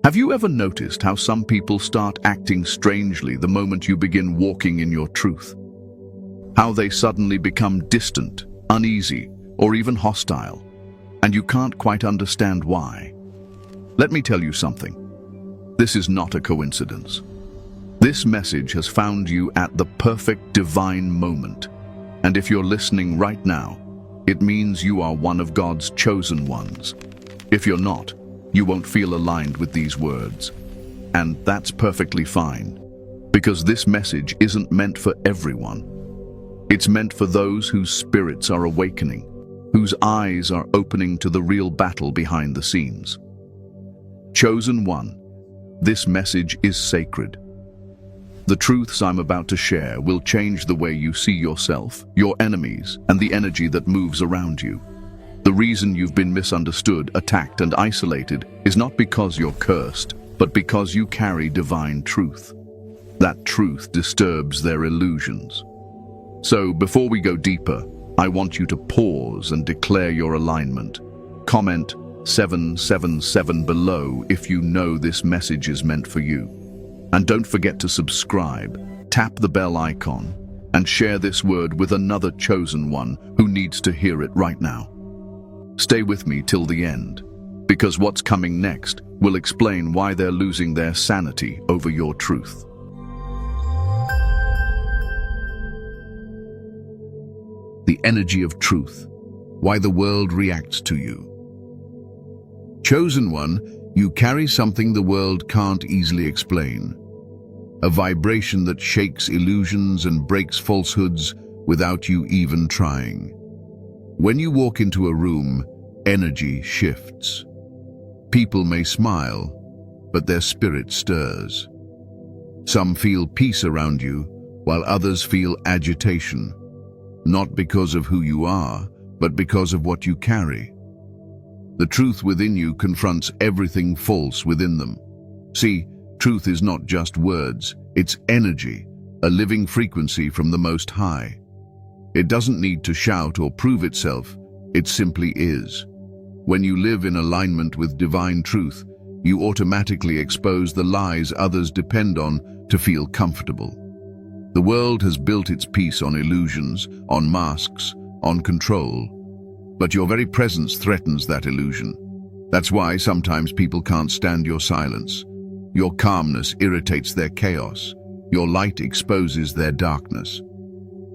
Have you ever noticed how some people start acting strangely the moment you begin walking in your truth? How they suddenly become distant, uneasy, or even hostile, and you can't quite understand why? Let me tell you something. This is not a coincidence. This message has found you at the perfect divine moment. And if you're listening right now, it means you are one of God's chosen ones. If you're not, you won't feel aligned with these words. And that's perfectly fine, because this message isn't meant for everyone. It's meant for those whose spirits are awakening, whose eyes are opening to the real battle behind the scenes. Chosen one, this message is sacred. The truths I'm about to share will change the way you see yourself, your enemies, and the energy that moves around you. The reason you've been misunderstood, attacked, and isolated is not because you're cursed, but because you carry divine truth. That truth disturbs their illusions. So, before we go deeper, I want you to pause and declare your alignment. Comment 777 below if you know this message is meant for you. And don't forget to subscribe, tap the bell icon, and share this word with another chosen one who needs to hear it right now. Stay with me till the end, because what's coming next will explain why they're losing their sanity over your truth. The energy of truth, why the world reacts to you. Chosen one, you carry something the world can't easily explain. A vibration that shakes illusions and breaks falsehoods without you even trying. When you walk into a room, energy shifts. People may smile, but their spirit stirs. Some feel peace around you, while others feel agitation. Not because of who you are, but because of what you carry. The truth within you confronts everything false within them. See, truth is not just words, it's energy, a living frequency from the Most High. It doesn't need to shout or prove itself, it simply is. When you live in alignment with divine truth, you automatically expose the lies others depend on to feel comfortable. The world has built its peace on illusions, on masks, on control. But your very presence threatens that illusion. That's why sometimes people can't stand your silence. Your calmness irritates their chaos. Your light exposes their darkness.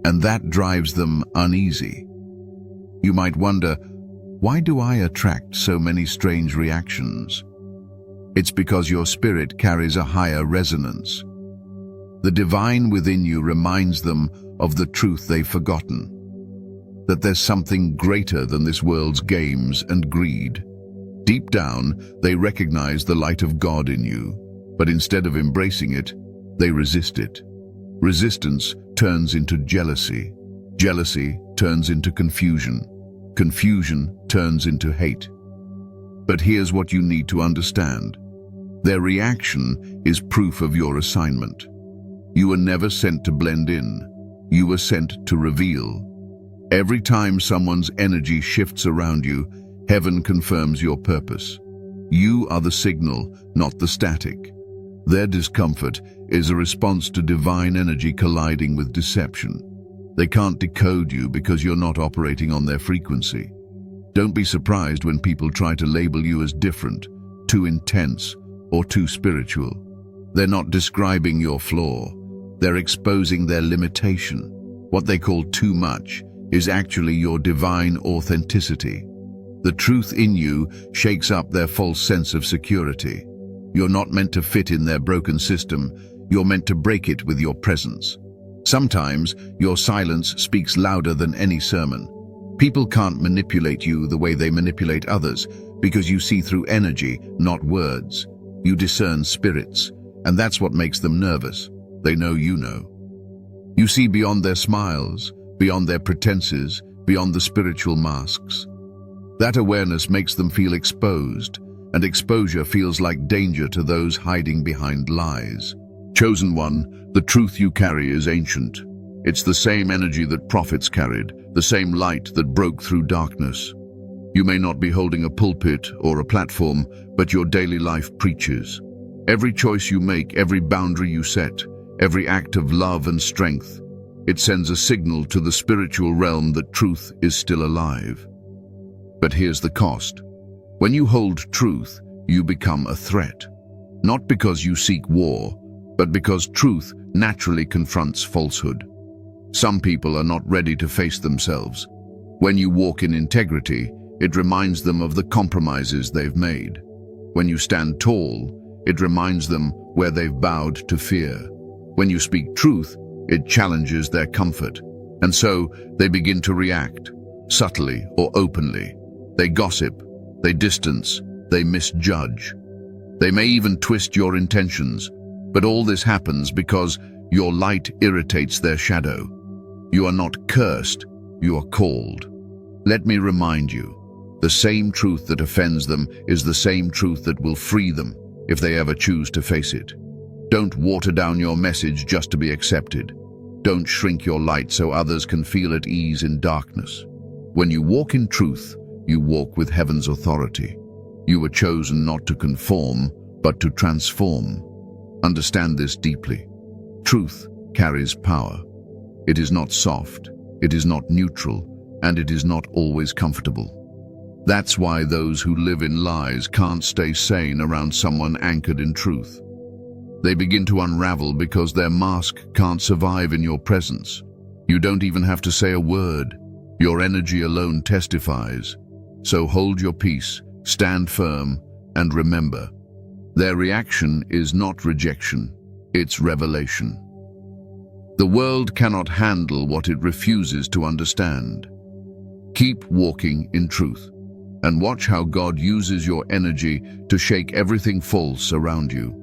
And that drives them uneasy. You might wonder, why do I attract so many strange reactions? It's because your spirit carries a higher resonance. The divine within you reminds them of the truth they've forgotten. That there's something greater than this world's games and greed. Deep down, they recognize the light of God in you, but instead of embracing it, they resist it. Resistance turns into jealousy. Jealousy turns into confusion. Confusion turns into hate. But here's what you need to understand. Their reaction is proof of your assignment. You were never sent to blend in. You were sent to reveal. Every time someone's energy shifts around you, heaven confirms your purpose. You are the signal, not the static. Their discomfort is a response to divine energy colliding with deception. They can't decode you because you're not operating on their frequency. Don't be surprised when people try to label you as different, too intense, or too spiritual. They're not describing your flaw. They're exposing their limitation. What they call too much is actually your divine authenticity. The truth in you shakes up their false sense of security. You're not meant to fit in their broken system. You're meant to break it with your presence. Sometimes your silence speaks louder than any sermon. People can't manipulate you the way they manipulate others because you see through energy, not words. You discern spirits, and that's what makes them nervous. They know you know. You see beyond their smiles, beyond their pretenses, beyond the spiritual masks. That awareness makes them feel exposed, and exposure feels like danger to those hiding behind lies. Chosen one, the truth you carry is ancient. It's the same energy that prophets carried, the same light that broke through darkness. You may not be holding a pulpit or a platform, but your daily life preaches. Every choice you make, every boundary you set, every act of love and strength, it sends a signal to the spiritual realm that truth is still alive. But here's the cost. When you hold truth, you become a threat. Not because you seek war, but because truth naturally confronts falsehood. Some people are not ready to face themselves. When you walk in integrity, it reminds them of the compromises they've made. When you stand tall, it reminds them where they've bowed to fear. When you speak truth, it challenges their comfort. And so they begin to react, subtly or openly. They gossip, they distance, they misjudge. They may even twist your intentions, but all this happens because your light irritates their shadow. You are not cursed, you are called. Let me remind you, the same truth that offends them is the same truth that will free them if they ever choose to face it. Don't water down your message just to be accepted. Don't shrink your light so others can feel at ease in darkness. When you walk in truth, you walk with heaven's authority. You were chosen not to conform, but to transform. Understand this deeply. Truth carries power. It is not soft, it is not neutral, and it is not always comfortable. That's why those who live in lies can't stay sane around someone anchored in truth. They begin to unravel because their mask can't survive in your presence. You don't even have to say a word. Your energy alone testifies. So hold your peace, stand firm, and remember, their reaction is not rejection, it's revelation. The world cannot handle what it refuses to understand. Keep walking in truth, and watch how God uses your energy to shake everything false around you.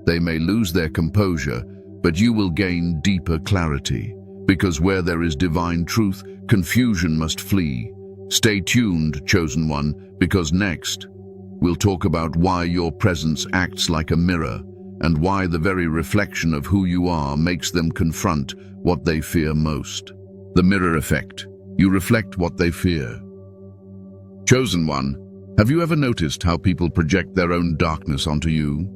They may lose their composure, but you will gain deeper clarity, because where there is divine truth, confusion must flee. Stay tuned, chosen one, because next, we'll talk about why your presence acts like a mirror, and why the very reflection of who you are makes them confront what they fear most. The mirror effect. You reflect what they fear. Chosen one, have you ever noticed how people project their own darkness onto you?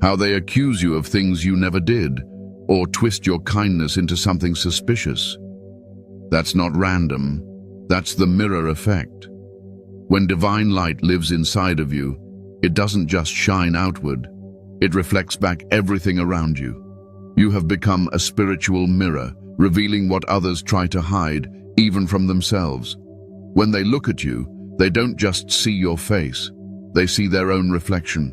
How they accuse you of things you never did, or twist your kindness into something suspicious? That's not random. That's the mirror effect. When divine light lives inside of you, it doesn't just shine outward. It reflects back everything around you. You have become a spiritual mirror, revealing what others try to hide, even from themselves. When they look at you, they don't just see your face. They see their own reflection.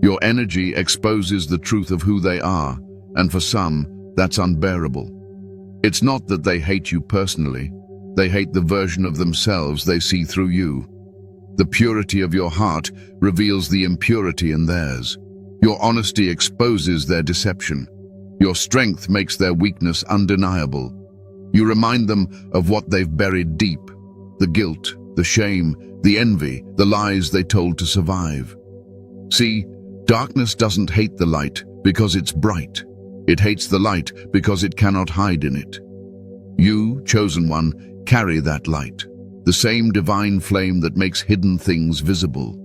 Your energy exposes the truth of who they are, and for some, that's unbearable. It's not that they hate you personally. They hate the version of themselves they see through you. The purity of your heart reveals the impurity in theirs. Your honesty exposes their deception. Your strength makes their weakness undeniable. You remind them of what they've buried deep, the guilt, the shame, the envy, the lies they told to survive. See, darkness doesn't hate the light because it's bright. It hates the light because it cannot hide in it. You, chosen one, carry that light, the same divine flame that makes hidden things visible.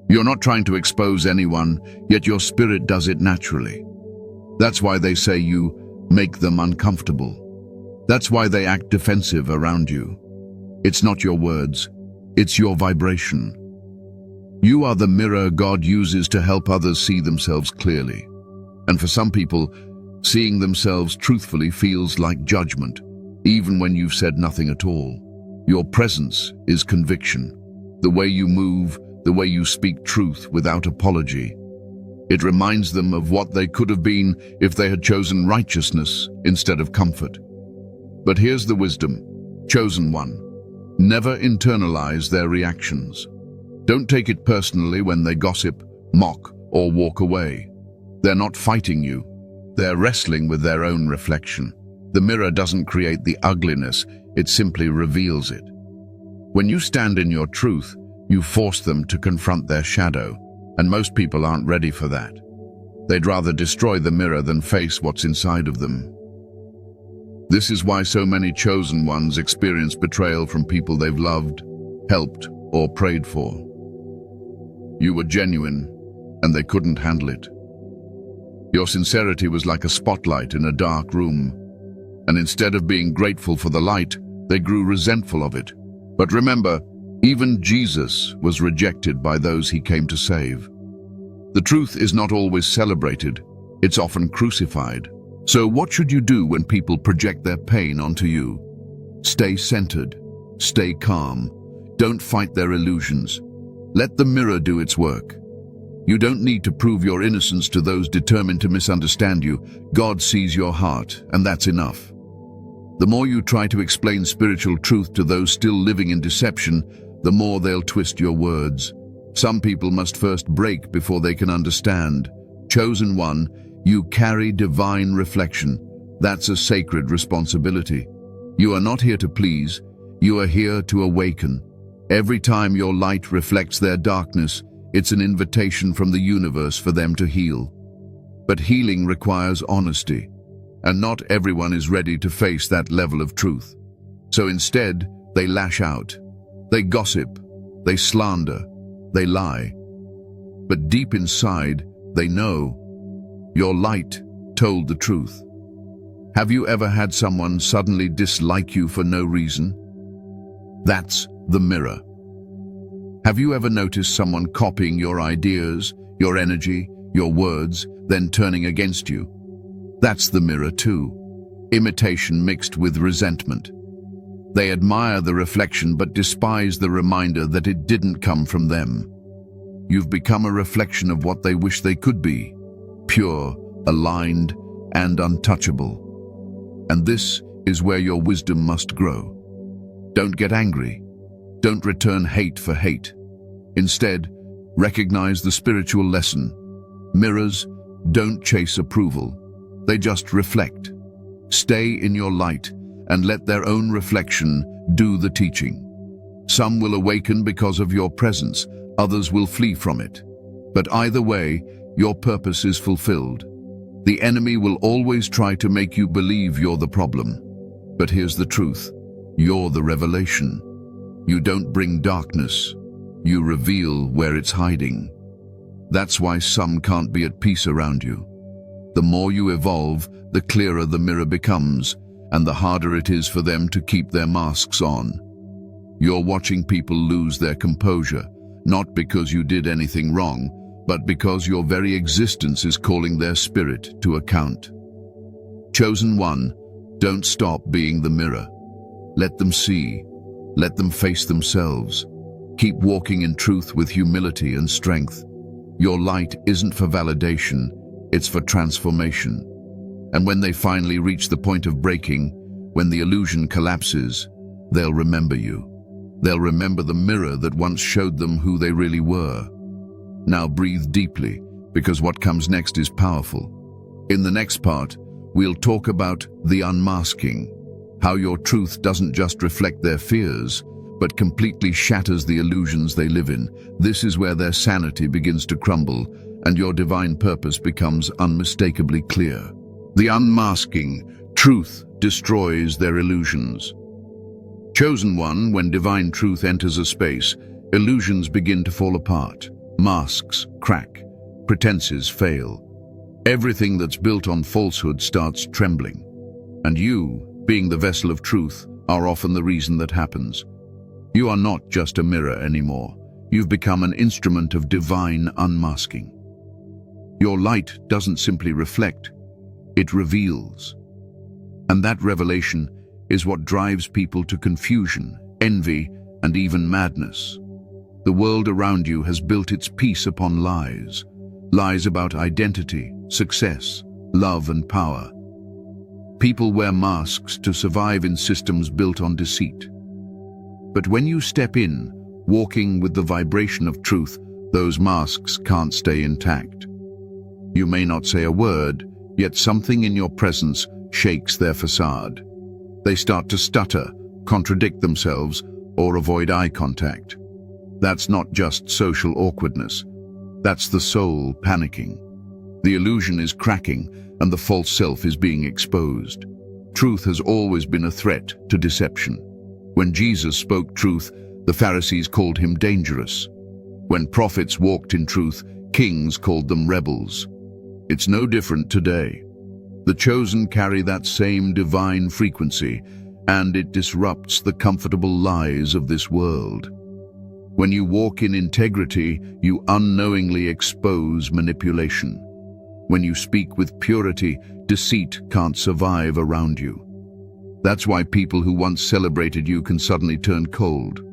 You're not trying to expose anyone, yet your spirit does it naturally. That's why they say you make them uncomfortable. That's why they act defensive around you. It's not your words, it's your vibration. You are the mirror God uses to help others see themselves clearly. And for some people, seeing themselves truthfully feels like judgment, even when you've said nothing at all. Your presence is conviction. The way you move, the way you speak truth without apology. It reminds them of what they could have been if they had chosen righteousness instead of comfort. But here's the wisdom, chosen one. Never internalize their reactions. Don't take it personally when they gossip, mock, or walk away. They're not fighting you. They're wrestling with their own reflection. The mirror doesn't create the ugliness, it simply reveals it. When you stand in your truth, you force them to confront their shadow, and most people aren't ready for that. They'd rather destroy the mirror than face what's inside of them. This is why so many chosen ones experience betrayal from people they've loved, helped, or prayed for. You were genuine, and they couldn't handle it. Your sincerity was like a spotlight in a dark room, and instead of being grateful for the light, they grew resentful of it. But remember, even Jesus was rejected by those he came to save. The truth is not always celebrated, it's often crucified. So what should you do when people project their pain onto you? Stay centered, stay calm, don't fight their illusions. Let the mirror do its work. You don't need to prove your innocence to those determined to misunderstand you. God sees your heart, and that's enough. The more you try to explain spiritual truth to those still living in deception, the more they'll twist your words. Some people must first break before they can understand. Chosen one, you carry divine reflection. That's a sacred responsibility. You are not here to please, you are here to awaken. Every time your light reflects their darkness, it's an invitation from the universe for them to heal. But healing requires honesty, and not everyone is ready to face that level of truth. So instead, they lash out. They gossip, they slander, they lie. But deep inside, they know your light told the truth. Have you ever had someone suddenly dislike you for no reason? That's the mirror. Have you ever noticed someone copying your ideas, your energy, your words, then turning against you? That's the mirror too. Imitation mixed with resentment. They admire the reflection but despise the reminder that it didn't come from them. You've become a reflection of what they wish they could be, pure, aligned, and untouchable. And this is where your wisdom must grow. Don't get angry. Don't return hate for hate. Instead, recognize the spiritual lesson. Mirrors don't chase approval. They just reflect. Stay in your light and let their own reflection do the teaching. Some will awaken because of your presence, others will flee from it. But either way, your purpose is fulfilled. The enemy will always try to make you believe you're the problem. But here's the truth. You're the revelation. You don't bring darkness. You reveal where it's hiding. That's why some can't be at peace around you. The more you evolve, the clearer the mirror becomes, and the harder it is for them to keep their masks on. You're watching people lose their composure, not because you did anything wrong, but because your very existence is calling their spirit to account. Chosen one, don't stop being the mirror. Let them see. Let them face themselves. Keep walking in truth with humility and strength. Your light isn't for validation, it's for transformation. And when they finally reach the point of breaking, when the illusion collapses, they'll remember you. They'll remember the mirror that once showed them who they really were. Now breathe deeply, because what comes next is powerful. In the next part, we'll talk about the unmasking, how your truth doesn't just reflect their fears, but completely shatters the illusions they live in. This is where their sanity begins to crumble, and your divine purpose becomes unmistakably clear. The unmasking, truth destroys their illusions. Chosen one, when divine truth enters a space, illusions begin to fall apart. Masks crack, pretenses fail. Everything that's built on falsehood starts trembling. And you, being the vessel of truth, are often the reason that happens. You are not just a mirror anymore. You've become an instrument of divine unmasking. Your light doesn't simply reflect, it reveals. And that revelation is what drives people to confusion, envy, and even madness. The world around you has built its peace upon lies. Lies about identity, success, love, and power. People wear masks to survive in systems built on deceit. But when you step in, walking with the vibration of truth, those masks can't stay intact. You may not say a word, yet something in your presence shakes their facade. They start to stutter, contradict themselves, or avoid eye contact. That's not just social awkwardness. That's the soul panicking. The illusion is cracking, and the false self is being exposed. Truth has always been a threat to deception. When Jesus spoke truth, The Pharisees called him dangerous. When prophets walked in truth, kings called them rebels. It's no different today. The chosen carry that same divine frequency, and it disrupts the comfortable lies of this world. When you walk in integrity, you unknowingly expose manipulation. When you speak with purity, deceit can't survive around you. That's why people who once celebrated you can suddenly turn cold,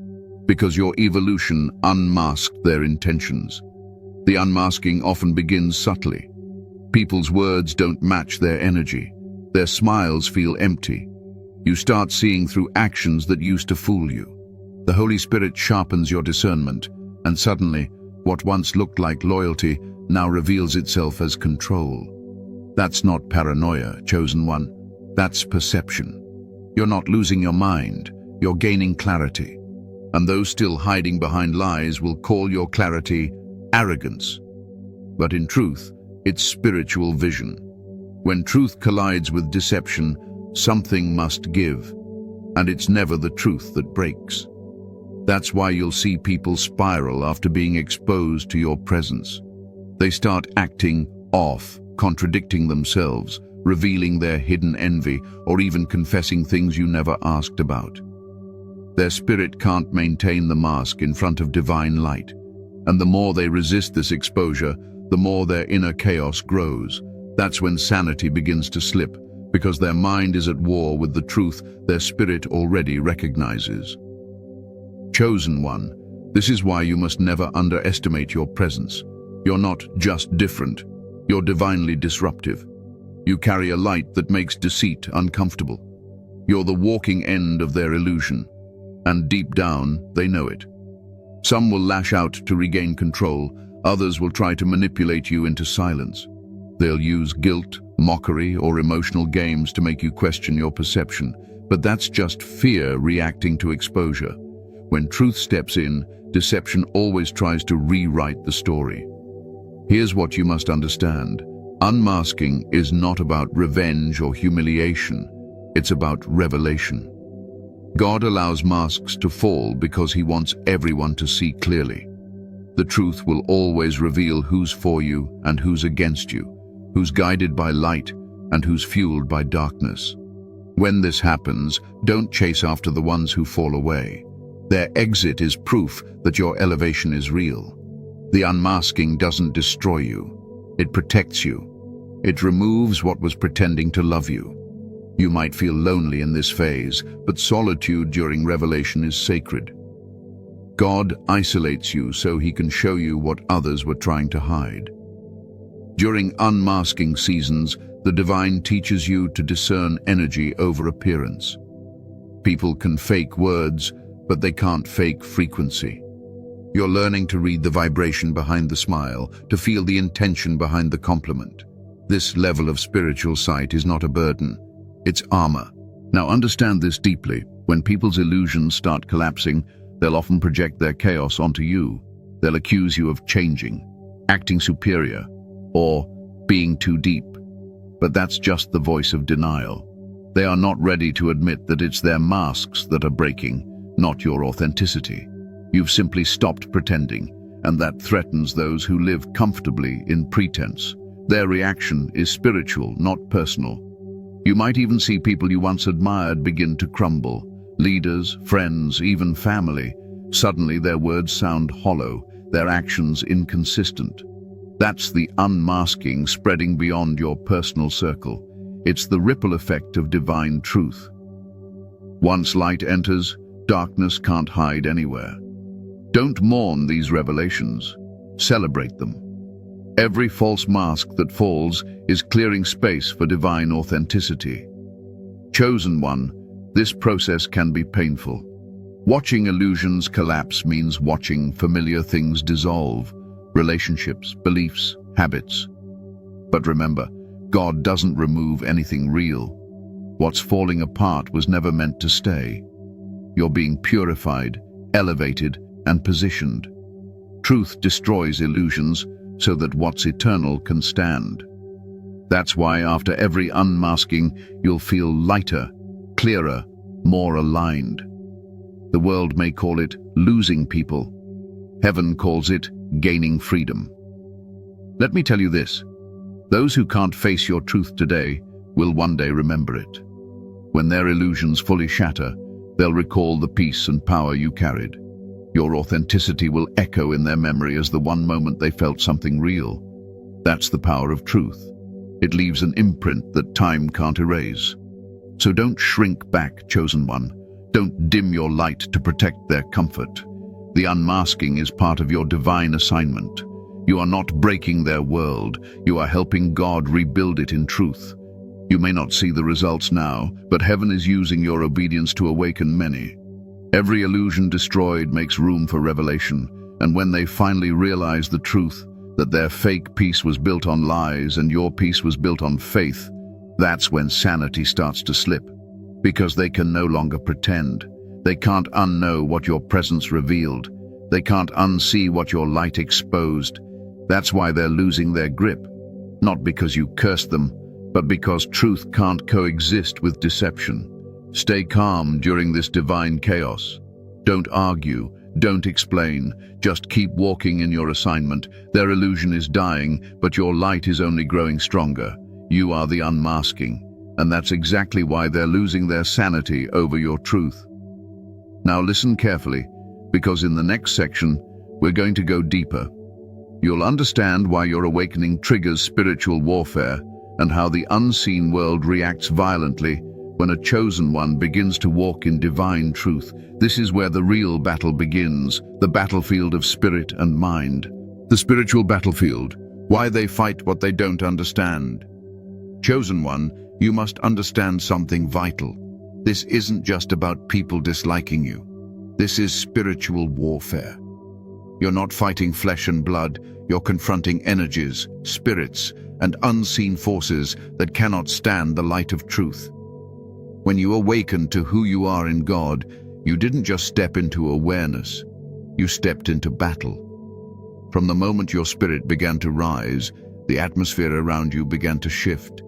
because your evolution unmasked their intentions. The unmasking often begins subtly. People's words don't match their energy. Their smiles feel empty. You start seeing through actions that used to fool you. The Holy Spirit sharpens your discernment, and suddenly, what once looked like loyalty now reveals itself as control. That's not paranoia, chosen one. That's perception. You're not losing your mind, you're gaining clarity. And those still hiding behind lies will call your clarity arrogance. But in truth, it's spiritual vision. When truth collides with deception, something must give, and it's never the truth that breaks. That's why you'll see people spiral after being exposed to your presence. They start acting off, contradicting themselves, revealing their hidden envy, or even confessing things you never asked about. Their spirit can't maintain the mask in front of divine light, and the more they resist this exposure, the more their inner chaos grows. That's when sanity begins to slip, because their mind is at war with the truth their spirit already recognizes. Chosen one, this is why you must never underestimate your presence. You're not just different, you're divinely disruptive. You carry a light that makes deceit uncomfortable. You're the walking end of their illusion, and deep down, they know it. Some will lash out to regain control, others will try to manipulate you into silence. They'll use guilt, mockery, or emotional games to make you question your perception, but that's just fear reacting to exposure. When truth steps in, deception always tries to rewrite the story. Here's what you must understand. Unmasking is not about revenge or humiliation. It's about revelation. God allows masks to fall because he wants everyone to see clearly. The truth will always reveal who's for you and who's against you, who's guided by light and who's fueled by darkness. When this happens, don't chase after the ones who fall away. Their exit is proof that your elevation is real. The unmasking doesn't destroy you. It protects you. It removes what was pretending to love you. You might feel lonely in this phase, but solitude during revelation is sacred. God isolates you so he can show you what others were trying to hide. During unmasking seasons, the divine teaches you to discern energy over appearance. People can fake words, but they can't fake frequency. You're learning to read the vibration behind the smile, to feel the intention behind the compliment. This level of spiritual sight is not a burden. It's armor. Now understand this deeply. When people's illusions start collapsing, they'll often project their chaos onto you. They'll accuse you of changing, acting superior, or being too deep. But that's just the voice of denial. They are not ready to admit that it's their masks that are breaking, not your authenticity. You've simply stopped pretending, and that threatens those who live comfortably in pretense. Their reaction is spiritual, not personal. You might even see people you once admired begin to crumble. Leaders, friends, even family. Suddenly their words sound hollow, their actions inconsistent. That's the unmasking spreading beyond your personal circle. It's the ripple effect of divine truth. Once light enters, darkness can't hide anywhere. Don't mourn these revelations. Celebrate them. Every false mask that falls is clearing space for divine authenticity. Chosen one, this process can be painful. Watching illusions collapse means watching familiar things dissolve, relationships, beliefs, habits. But remember, God doesn't remove anything real. What's falling apart was never meant to stay. You're being purified, elevated, and positioned. Truth destroys illusions so that what's eternal can stand. That's why after every unmasking, you'll feel lighter, clearer, more aligned. The world may call it losing people. Heaven calls it gaining freedom. Let me tell you this. Those who can't face your truth today will one day remember it. When their illusions fully shatter, they'll recall the peace and power you carried. Your authenticity will echo in their memory as the one moment they felt something real. That's the power of truth. It leaves an imprint that time can't erase. So don't shrink back, chosen one. Don't dim your light to protect their comfort. The unmasking is part of your divine assignment. You are not breaking their world. You are helping God rebuild it in truth. You may not see the results now, but heaven is using your obedience to awaken many. Every illusion destroyed makes room for revelation, and when they finally realize the truth, that their fake peace was built on lies and your peace was built on faith, that's when sanity starts to slip. Because they can no longer pretend. They can't unknow what your presence revealed. They can't unsee what your light exposed. That's why they're losing their grip. Not because you cursed them, but because truth can't coexist with deception. Stay calm during this divine chaos. Don't argue, don't explain, just keep walking in your assignment. Their illusion is dying, but your light is only growing stronger. You are the unmasking, and that's exactly why they're losing their sanity over your truth. Now listen carefully, because in the next section, we're going to go deeper. You'll understand why your awakening triggers spiritual warfare and how the unseen world reacts violently when a chosen one begins to walk in divine truth. This is where the real battle begins, the battlefield of spirit and mind. The spiritual battlefield, why they fight what they don't understand. Chosen one, you must understand something vital. This isn't just about people disliking you. This is spiritual warfare. You're not fighting flesh and blood, you're confronting energies, spirits, and unseen forces that cannot stand the light of truth. When you awakened to who you are in God, you didn't just step into awareness, you stepped into battle. From the moment your spirit began to rise, the atmosphere around you began to shift.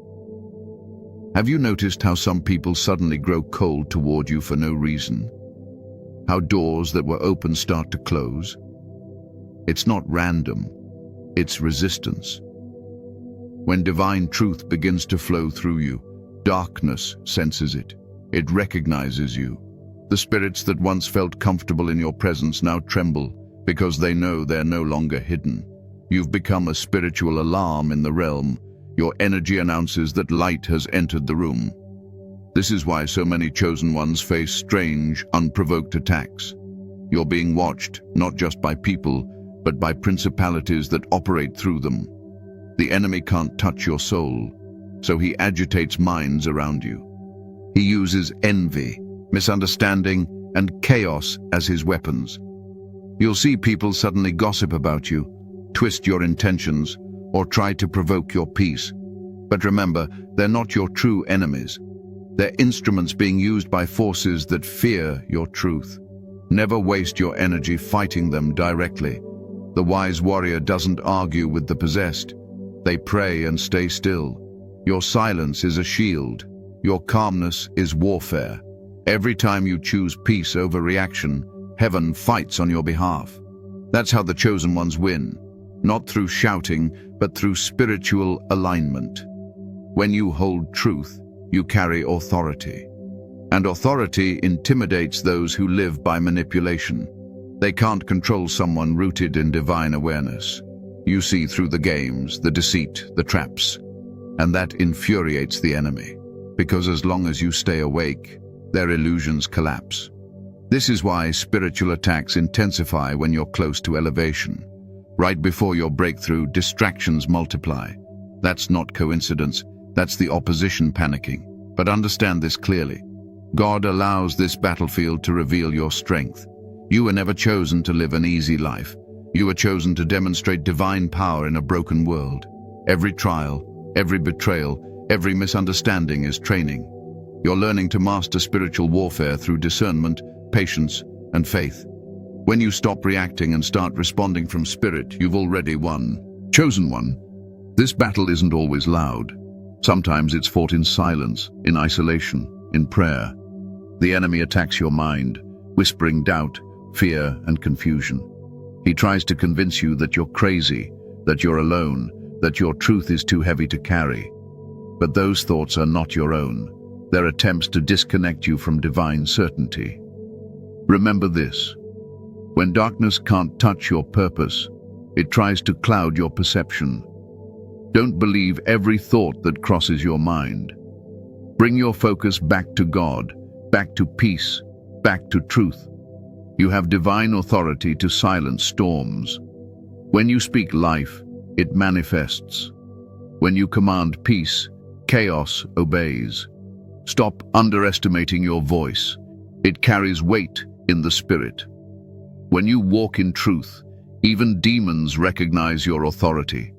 Have you noticed how some people suddenly grow cold toward you for no reason? How doors that were open start to close? It's not random, it's resistance. When divine truth begins to flow through you, darkness senses it. It recognizes you. The spirits that once felt comfortable in your presence now tremble because they know they're no longer hidden. You've become a spiritual alarm in the realm. Your energy announces that light has entered the room. This is why so many chosen ones face strange, unprovoked attacks. You're being watched, not just by people, but by principalities that operate through them. The enemy can't touch your soul, so he agitates minds around you. He uses envy, misunderstanding, and chaos as his weapons. You'll see people suddenly gossip about you, twist your intentions, or try to provoke your peace. But remember, they're not your true enemies. They're instruments being used by forces that fear your truth. Never waste your energy fighting them directly. The wise warrior doesn't argue with the possessed. They pray and stay still. Your silence is a shield. Your calmness is warfare. Every time you choose peace over reaction, heaven fights on your behalf. That's how the chosen ones win. Not through shouting, but through spiritual alignment. When you hold truth, you carry authority. And authority intimidates those who live by manipulation. They can't control someone rooted in divine awareness. You see through the games, the deceit, the traps. And that infuriates the enemy. Because as long as you stay awake, their illusions collapse. This is why spiritual attacks intensify when you're close to elevation. Right before your breakthrough, distractions multiply. That's not coincidence, that's the opposition panicking. But understand this clearly. God allows this battlefield to reveal your strength. You were never chosen to live an easy life. You were chosen to demonstrate divine power in a broken world. Every trial, every betrayal, every misunderstanding is training. You're learning to master spiritual warfare through discernment, patience, and faith. When you stop reacting and start responding from spirit, you've already won. Chosen one, this battle isn't always loud. Sometimes it's fought in silence, in isolation, in prayer. The enemy attacks your mind, whispering doubt, fear, and confusion. He tries to convince you that you're crazy, that you're alone, that your truth is too heavy to carry. But those thoughts are not your own. They're attempts to disconnect you from divine certainty. Remember this: when darkness can't touch your purpose, it tries to cloud your perception. Don't believe every thought that crosses your mind. Bring your focus back to God, back to peace, back to truth. You have divine authority to silence storms. When you speak life, it manifests. When you command peace, chaos obeys. Stop underestimating your voice. It carries weight in the spirit. When you walk in truth, even demons recognize your authority.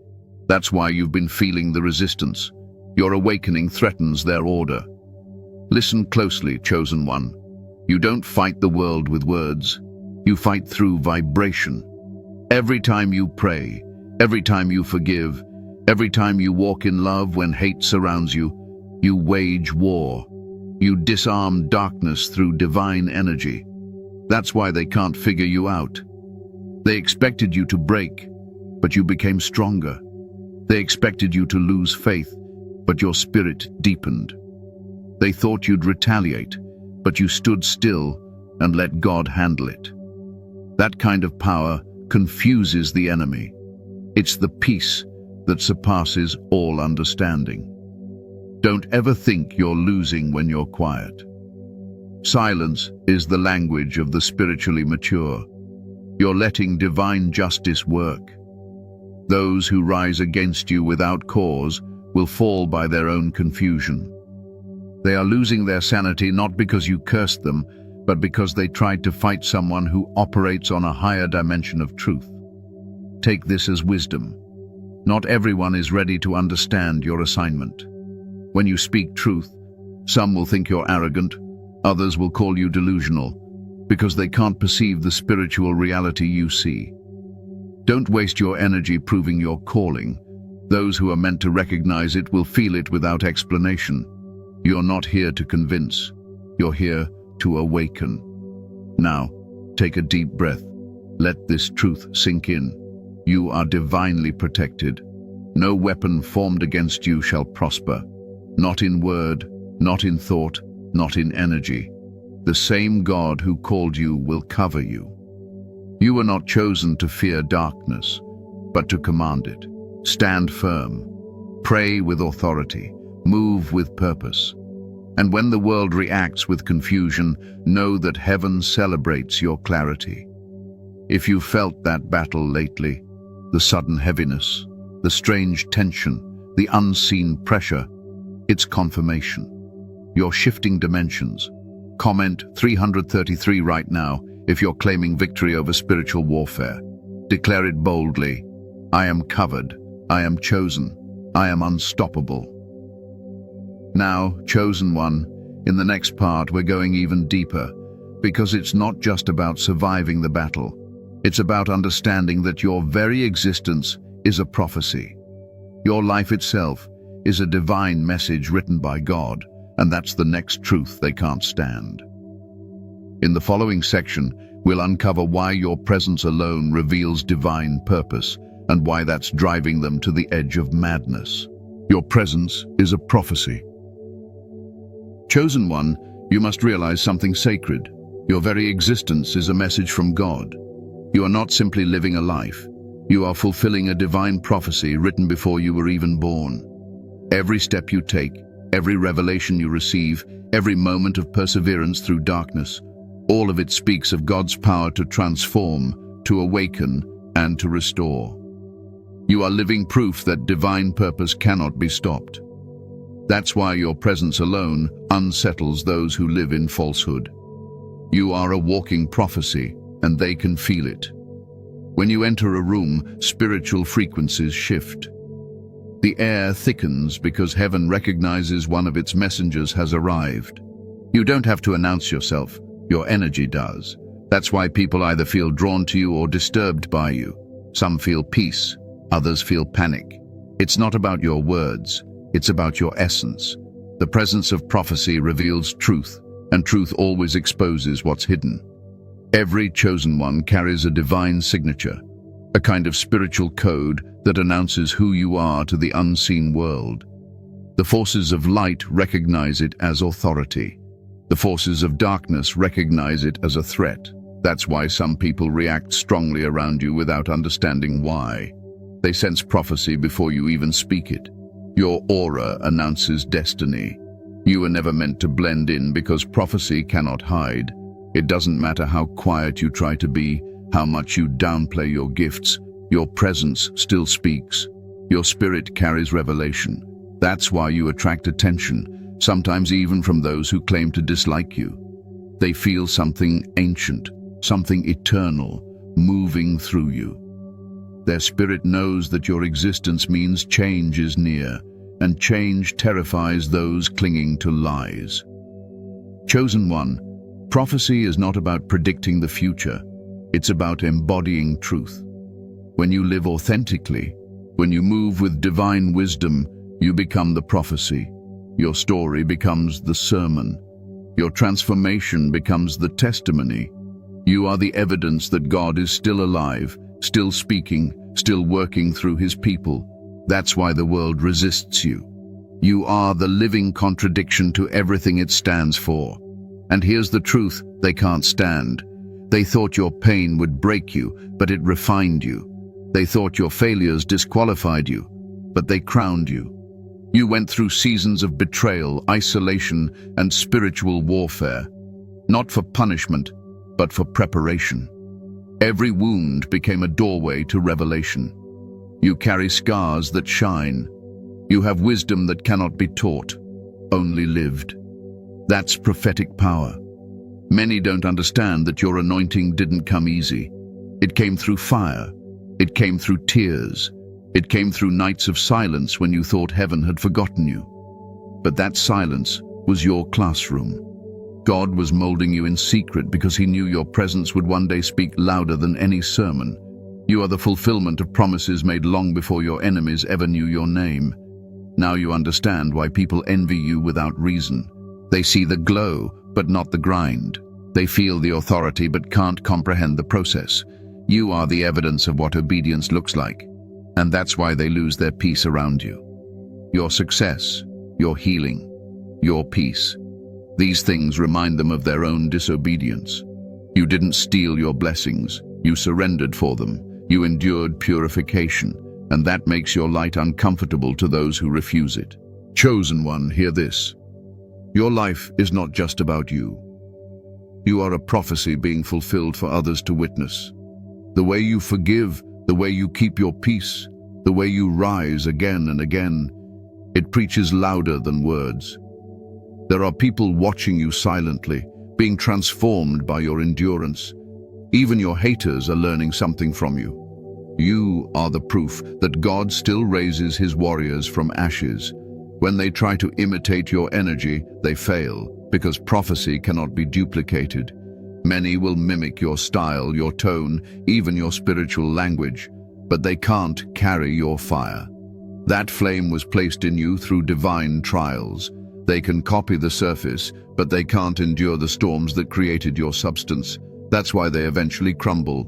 That's why you've been feeling the resistance. Your awakening threatens their order. Listen closely, chosen one. You don't fight the world with words. You fight through vibration. Every time you pray, every time you forgive, every time you walk in love when hate surrounds you, you wage war. You disarm darkness through divine energy. That's why they can't figure you out. They expected you to break, but you became stronger. They expected you to lose faith, but your spirit deepened. They thought you'd retaliate, but you stood still and let God handle it. That kind of power confuses the enemy. It's the peace that surpasses all understanding. Don't ever think you're losing when you're quiet. Silence is the language of the spiritually mature. You're letting divine justice work. Those who rise against you without cause will fall by their own confusion. They are losing their sanity not because you cursed them, but because they tried to fight someone who operates on a higher dimension of truth. Take this as wisdom. Not everyone is ready to understand your assignment. When you speak truth, some will think you're arrogant, others will call you delusional, because they can't perceive the spiritual reality you see. Don't waste your energy proving your calling. Those who are meant to recognize it will feel it without explanation. You're not here to convince. You're here to awaken. Now, take a deep breath. Let this truth sink in. You are divinely protected. No weapon formed against you shall prosper. Not in word, not in thought, not in energy. The same God who called you will cover you. You were not chosen to fear darkness, but to command it. Stand firm. Pray with authority. Move with purpose. And when the world reacts with confusion, know that heaven celebrates your clarity. If you felt that battle lately, the sudden heaviness, the strange tension, the unseen pressure, it's confirmation. You're shifting dimensions. Comment 333 right now if you're claiming victory over spiritual warfare. Declare it boldly. I am covered. I am chosen. I am unstoppable. Now, chosen one, in the next part we're going even deeper, because it's not just about surviving the battle. It's about understanding that your very existence is a prophecy. Your life itself is a divine message written by God, and that's the next truth they can't stand. In the following section, we'll uncover why your presence alone reveals divine purpose, and why that's driving them to the edge of madness. Your presence is a prophecy. Chosen one, you must realize something sacred. Your very existence is a message from God. You are not simply living a life. You are fulfilling a divine prophecy written before you were even born. Every step you take, every revelation you receive, every moment of perseverance through darkness, all of it speaks of God's power to transform, to awaken, and to restore. You are living proof that divine purpose cannot be stopped. That's why your presence alone unsettles those who live in falsehood. You are a walking prophecy, and they can feel it. When you enter a room, spiritual frequencies shift. The air thickens because heaven recognizes one of its messengers has arrived. You don't have to announce yourself, your energy does. That's why people either feel drawn to you or disturbed by you. Some feel peace, others feel panic. It's not about your words, it's about your essence. The presence of prophecy reveals truth, and truth always exposes what's hidden. Every chosen one carries a divine signature, a kind of spiritual code that announces who you are to the unseen world. The forces of light recognize it as authority. The forces of darkness recognize it as a threat. That's why some people react strongly around you without understanding why. They sense prophecy before you even speak it. Your aura announces destiny. You are never meant to blend in because prophecy cannot hide. It doesn't matter how quiet you try to be, how much you downplay your gifts, your presence still speaks. Your spirit carries revelation. That's why you attract attention, sometimes even from those who claim to dislike you. They feel something ancient, something eternal, moving through you. Their spirit knows that your existence means change is near, and change terrifies those clinging to lies. Chosen one, prophecy is not about predicting the future. It's about embodying truth. When you live authentically, when you move with divine wisdom, you become the prophecy. Your story becomes the sermon. Your transformation becomes the testimony. You are the evidence that God is still alive, still speaking, still working through his people. That's why the world resists you. You are the living contradiction to everything it stands for. And here's the truth they can't stand. They thought your pain would break you, but it refined you. They thought your failures disqualified you, but they crowned you. You went through seasons of betrayal, isolation, and spiritual warfare, not for punishment, but for preparation. Every wound became a doorway to revelation. You carry scars that shine. You have wisdom that cannot be taught, only lived. That's prophetic power. Many don't understand that your anointing didn't come easy. It came through fire. It came through tears. It came through nights of silence when you thought heaven had forgotten you. But that silence was your classroom. God was molding you in secret because he knew your presence would one day speak louder than any sermon. You are the fulfillment of promises made long before your enemies ever knew your name. Now you understand why people envy you without reason. They see the glow, but not the grind. They feel the authority, but can't comprehend the process. You are the evidence of what obedience looks like. And that's why they lose their peace around you. Your success, your healing, your peace. These things remind them of their own disobedience. You didn't steal your blessings. You surrendered for them. You endured purification, and that makes your light uncomfortable to those who refuse it. Chosen one, hear this. Your life is not just about you. You are a prophecy being fulfilled for others to witness. The way you forgive, the way you keep your peace, the way you rise again and again, it preaches louder than words. There are people watching you silently, being transformed by your endurance. Even your haters are learning something from you. You are the proof that God still raises his warriors from ashes. When they try to imitate your energy, they fail, because prophecy cannot be duplicated. Many will mimic your style, your tone, even your spiritual language, but they can't carry your fire. That flame was placed in you through divine trials. They can copy the surface, but they can't endure the storms that created your substance. That's why they eventually crumble.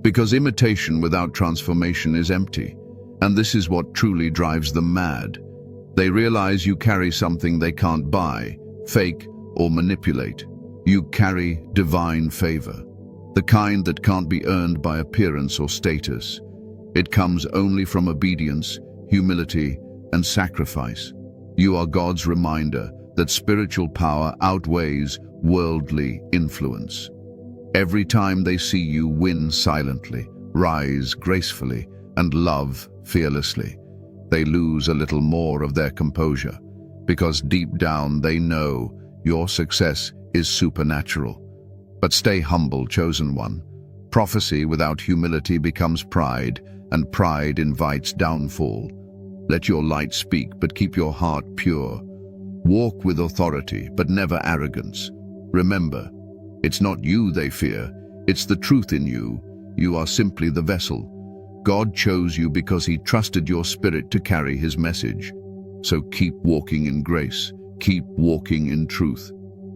Because imitation without transformation is empty, and this is what truly drives them mad. They realize you carry something they can't buy, fake, or manipulate. You carry divine favor, the kind that can't be earned by appearance or status. It comes only from obedience, humility, and sacrifice. You are God's reminder that spiritual power outweighs worldly influence. Every time they see you win silently, rise gracefully, and love fearlessly, they lose a little more of their composure, because deep down they know your success is supernatural. But stay humble, chosen one. Prophecy without humility becomes pride, and pride invites downfall. Let your light speak, but keep your heart pure. Walk with authority, but never arrogance. Remember, it's not you they fear, it's the truth in you. You are simply the vessel. God chose you because he trusted your spirit to carry his message. So keep walking in grace, keep walking in truth,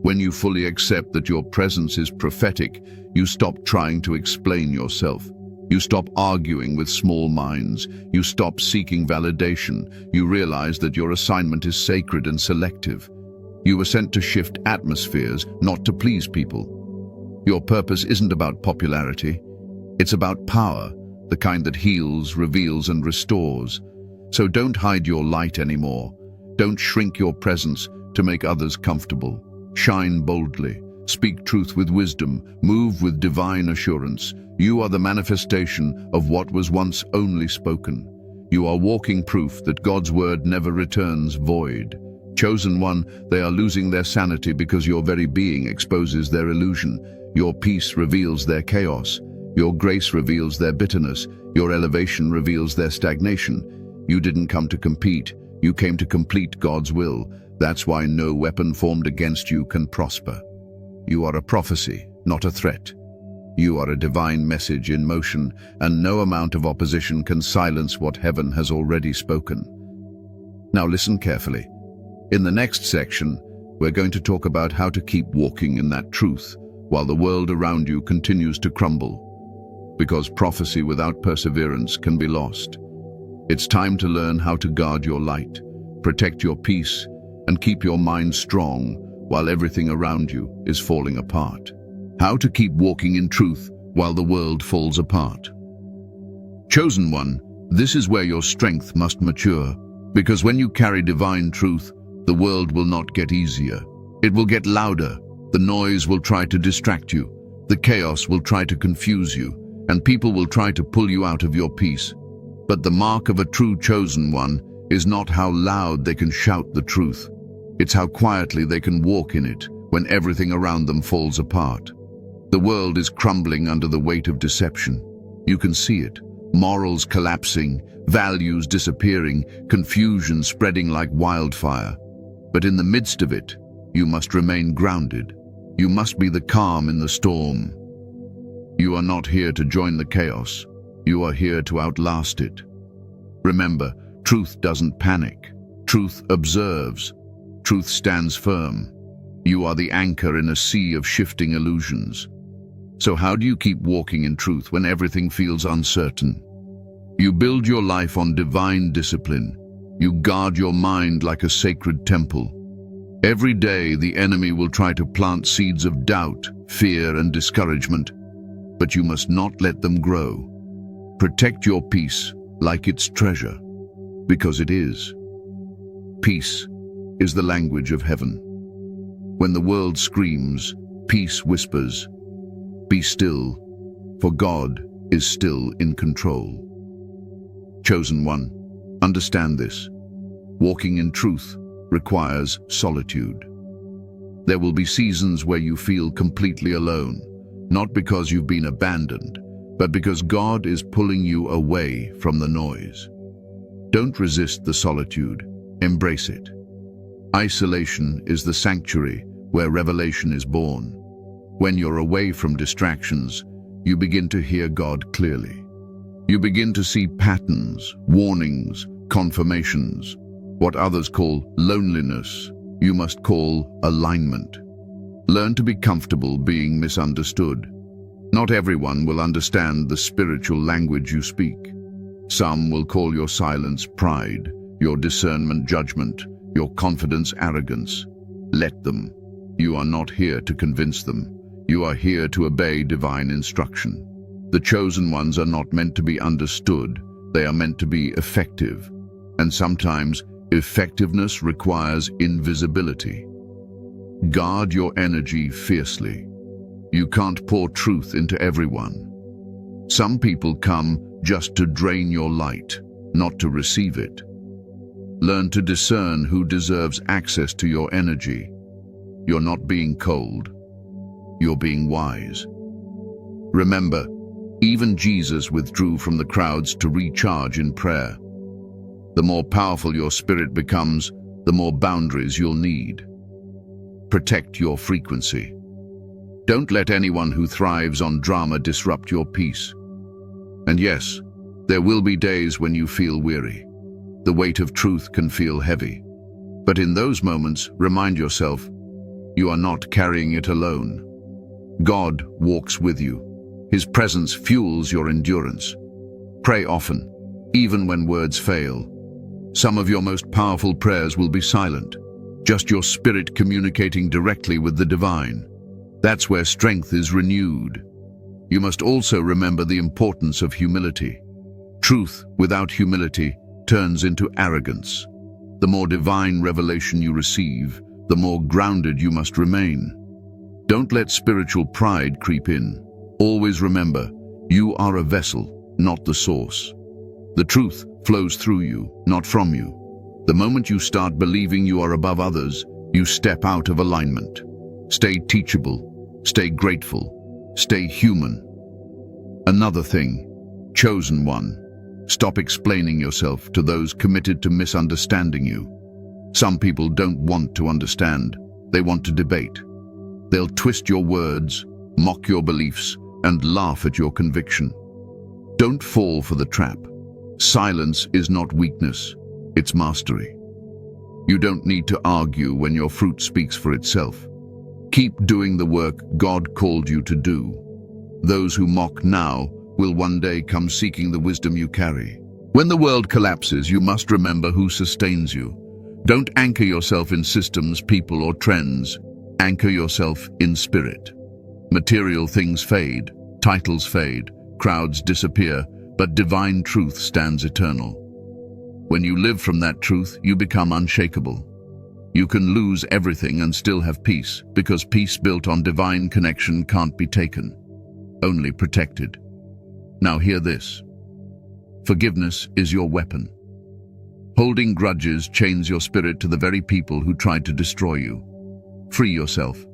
When you fully accept that your presence is prophetic, you stop trying to explain yourself. You stop arguing with small minds. You stop seeking validation. You realize that your assignment is sacred and selective. You were sent to shift atmospheres, not to please people. Your purpose isn't about popularity. It's about power, the kind that heals, reveals, and restores. So don't hide your light anymore. Don't shrink your presence to make others comfortable. Shine boldly. Speak truth with wisdom. Move with divine assurance. You are the manifestation of what was once only spoken. You are walking proof that God's word never returns void. Chosen one, they are losing their sanity because your very being exposes their illusion. Your peace reveals their chaos. Your grace reveals their bitterness. Your elevation reveals their stagnation. You didn't come to compete. You came to complete God's will. That's why no weapon formed against you can prosper. You are a prophecy, not a threat. You are a divine message in motion, and no amount of opposition can silence what heaven has already spoken. Now listen carefully. In the next section, we're going to talk about how to keep walking in that truth while the world around you continues to crumble. Because prophecy without perseverance can be lost. It's time to learn how to guard your light, protect your peace, and keep your mind strong while everything around you is falling apart. How to keep walking in truth while the world falls apart. Chosen one, this is where your strength must mature, because when you carry divine truth, the world will not get easier. It will get louder. The noise will try to distract you. The chaos will try to confuse you, and people will try to pull you out of your peace. But the mark of a true chosen one is not how loud they can shout the truth. It's how quietly they can walk in it when everything around them falls apart. The world is crumbling under the weight of deception. You can see it. Morals collapsing, values disappearing, confusion spreading like wildfire. But in the midst of it, you must remain grounded. You must be the calm in the storm. You are not here to join the chaos. You are here to outlast it. Remember, truth doesn't panic. Truth observes. Truth stands firm. You are the anchor in a sea of shifting illusions. So how do you keep walking in truth when everything feels uncertain? You build your life on divine discipline. You guard your mind like a sacred temple. Every day the enemy will try to plant seeds of doubt, fear, and discouragement, but you must not let them grow. Protect your peace like it's treasure, because it is. Peace is the language of heaven. When the world screams, peace whispers, "Be still, for God is still in control." Chosen one, understand this. Walking in truth requires solitude. There will be seasons where you feel completely alone, not because you've been abandoned, but because God is pulling you away from the noise. Don't resist the solitude, embrace it. Isolation is the sanctuary where revelation is born. When you're away from distractions, you begin to hear God clearly. You begin to see patterns, warnings, confirmations. What others call loneliness, you must call alignment. Learn to be comfortable being misunderstood. Not everyone will understand the spiritual language you speak. Some will call your silence pride, your discernment judgment, your confidence arrogance. Let them. You are not here to convince them. You are here to obey divine instruction. The chosen ones are not meant to be understood. They are meant to be effective. And sometimes effectiveness requires invisibility. Guard your energy fiercely. You can't pour truth into everyone. Some people come just to drain your light, not to receive it. Learn to discern who deserves access to your energy. You're not being cold. You're being wise. Remember, even Jesus withdrew from the crowds to recharge in prayer. The more powerful your spirit becomes, the more boundaries you'll need. Protect your frequency. Don't let anyone who thrives on drama disrupt your peace. And yes, there will be days when you feel weary. The weight of truth can feel heavy. But in those moments, remind yourself, you are not carrying it alone. God walks with you. His presence fuels your endurance. Pray often, even when words fail. Some of your most powerful prayers will be silent, just your spirit communicating directly with the divine. That's where strength is renewed. You must also remember the importance of humility. Truth without humility turns into arrogance. The more divine revelation you receive, the more grounded you must remain. Don't let spiritual pride creep in. Always remember, you are a vessel, not the source. The truth flows through you, not from you. The moment you start believing you are above others, you step out of alignment. Stay teachable, stay grateful, stay human. Another thing, chosen one. Stop explaining yourself to those committed to misunderstanding you. Some people don't want to understand, they want to debate. They'll twist your words, mock your beliefs, and laugh at your conviction. Don't fall for the trap. Silence is not weakness, it's mastery. You don't need to argue when your fruit speaks for itself. Keep doing the work God called you to do. Those who mock now will one day come seeking the wisdom you carry. When the world collapses, you must remember who sustains you. Don't anchor yourself in systems, people, or trends. Anchor yourself in spirit. Material things fade, titles fade, crowds disappear, but divine truth stands eternal. When you live from that truth, you become unshakable. You can lose everything and still have peace, because peace built on divine connection can't be taken, only protected. Now hear this. Forgiveness is your weapon. Holding grudges chains your spirit to the very people who tried to destroy you. Free yourself.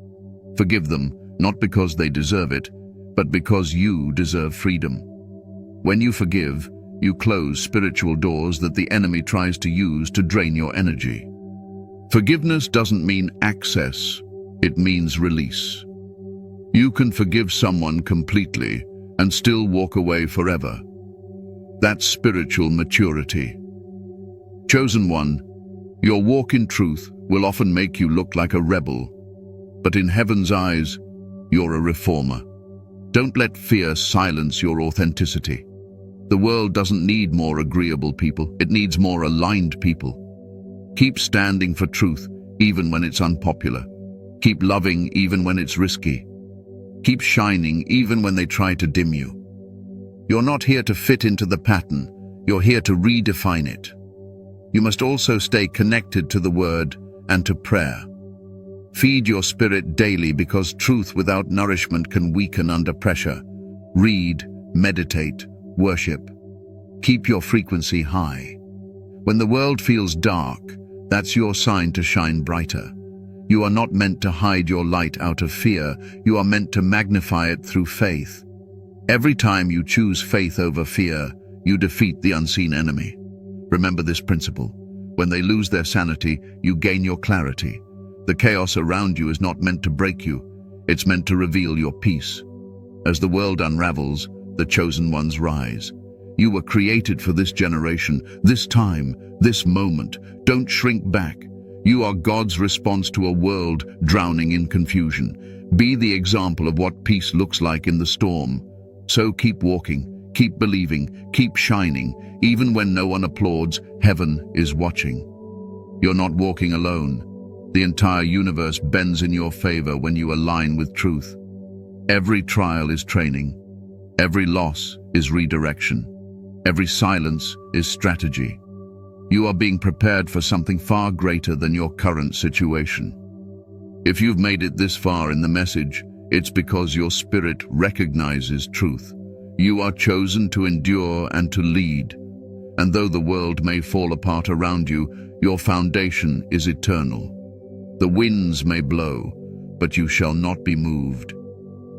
Forgive them, not because they deserve it, but because you deserve freedom. When you forgive, you close spiritual doors that the enemy tries to use to drain your energy. Forgiveness doesn't mean access, it means release. You can forgive someone completely and still walk away forever. That's spiritual maturity. Chosen one, your walk in truth will often make you look like a rebel, but in heaven's eyes, you're a reformer. Don't let fear silence your authenticity. The world doesn't need more agreeable people, it needs more aligned people. Keep standing for truth even when it's unpopular. Keep loving even when it's risky. Keep shining even when they try to dim you. You're not here to fit into the pattern, you're here to redefine it. You must also stay connected to the word and to prayer. Feed your spirit daily because truth without nourishment can weaken under pressure. Read, meditate, worship. Keep your frequency high. When the world feels dark, that's your sign to shine brighter. You are not meant to hide your light out of fear, you are meant to magnify it through faith. Every time you choose faith over fear, you defeat the unseen enemy. Remember this principle. When they lose their sanity, you gain your clarity. The chaos around you is not meant to break you, it's meant to reveal your peace. As the world unravels, the chosen ones rise. You were created for this generation, this time, this moment. Don't shrink back. You are God's response to a world drowning in confusion. Be the example of what peace looks like in the storm. So keep walking, keep believing, keep shining. Even when no one applauds, heaven is watching. You're not walking alone. The entire universe bends in your favor when you align with truth. Every trial is training. Every loss is redirection. Every silence is strategy. You are being prepared for something far greater than your current situation. If you've made it this far in the message, it's because your spirit recognizes truth. You are chosen to endure and to lead. And though the world may fall apart around you, your foundation is eternal. The winds may blow, but you shall not be moved.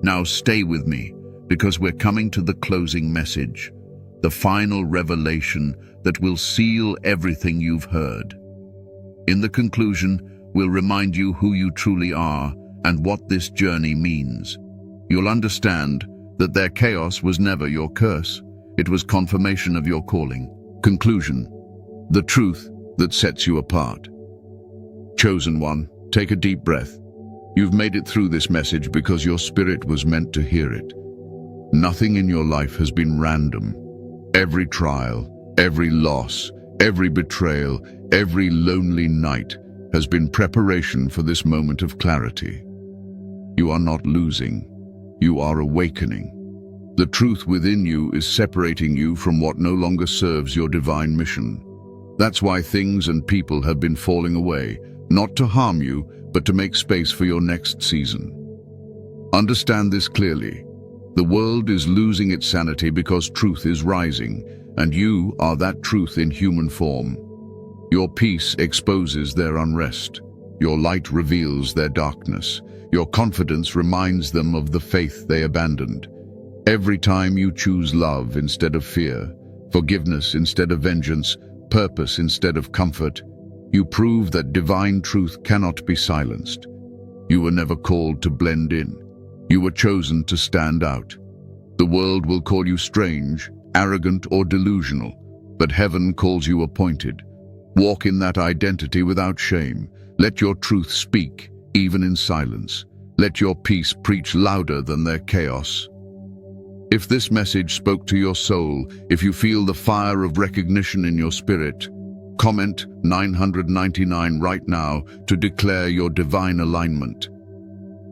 Now stay with me, because we're coming to the closing message, the final revelation that will seal everything you've heard. In the conclusion, we'll remind you who you truly are and what this journey means. You'll understand that their chaos was never your curse. It was confirmation of your calling. Conclusion: the truth that sets you apart. Chosen one, take a deep breath. You've made it through this message because your spirit was meant to hear it. Nothing in your life has been random. Every trial, every loss, every betrayal, every lonely night has been preparation for this moment of clarity. You are not losing. You are awakening. The truth within you is separating you from what no longer serves your divine mission. That's why things and people have been falling away, not to harm you, but to make space for your next season. Understand this clearly. The world is losing its sanity because truth is rising, and you are that truth in human form. Your peace exposes their unrest. Your light reveals their darkness. Your confidence reminds them of the faith they abandoned. Every time you choose love instead of fear, forgiveness instead of vengeance, purpose instead of comfort, you prove that divine truth cannot be silenced. You were never called to blend in. You were chosen to stand out. The world will call you strange, arrogant, or delusional, but heaven calls you appointed. Walk in that identity without shame. Let your truth speak, even in silence. Let your peace preach louder than their chaos. If this message spoke to your soul, if you feel the fire of recognition in your spirit, comment 999 right now to declare your divine alignment.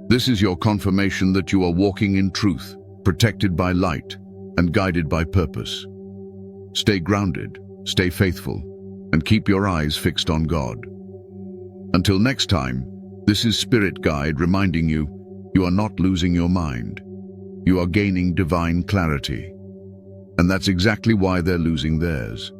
This is your confirmation that you are walking in truth, protected by light, and guided by purpose. Stay grounded, stay faithful, and keep your eyes fixed on God. Until next time, this is Spirit Guide reminding you, you are not losing your mind. You are gaining divine clarity. And that's exactly why they're losing theirs.